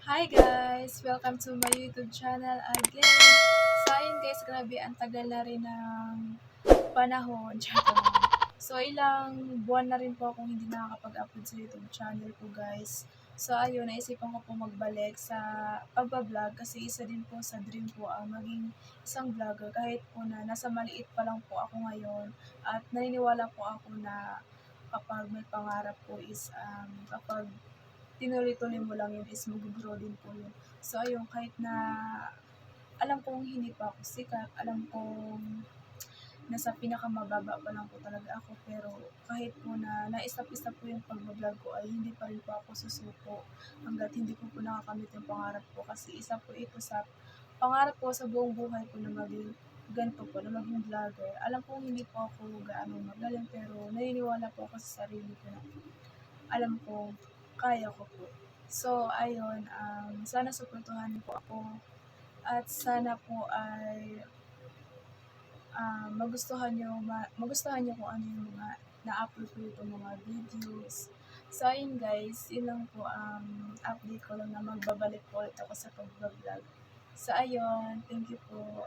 Hi guys! Welcome to my YouTube channel again. So ayun guys, grabe ang tagal na rin ng panahon. Charot lang. So ilang buwan na rin po akong hindi nakakapag-upload sa YouTube channel ko guys. So ayun, naisipan ko po magbalik sa pagbablog kasi isa din po sa dream ko ang maging isang vlogger kahit po na nasa maliit pa lang po ako ngayon at naniniwala po ako na kapag may pangarap po is kapag tinuloy-tuloy mo lang yun is mag-grow din po yun. So ayun, kahit na alam kong hindi pa ako sikat, alam kong nasa pinakamababa pa lang po talaga ako, pero kahit po na na-stop po yung pag-vlog ko ay hindi pa rin po ako susuko hanggat hindi ko po nakakamit yung pangarap ko kasi isa po ito sa pangarap ko sa buong buhay ko na maging ganito po, na maging vlogger. Alam kong hindi po ako gaano magaling pero naniniwala po ako sa sarili ko na alam ko kaya ko po. So, ayun, sana suportuhan niyo po ako at sana po ay magustuhan niyo kung ano yung mga na-upload ko itong mga videos. So, ayun guys, yun lang po update ko lang na magbabalik po ulit ako sa pag-vlog. So, ayun, thank you po.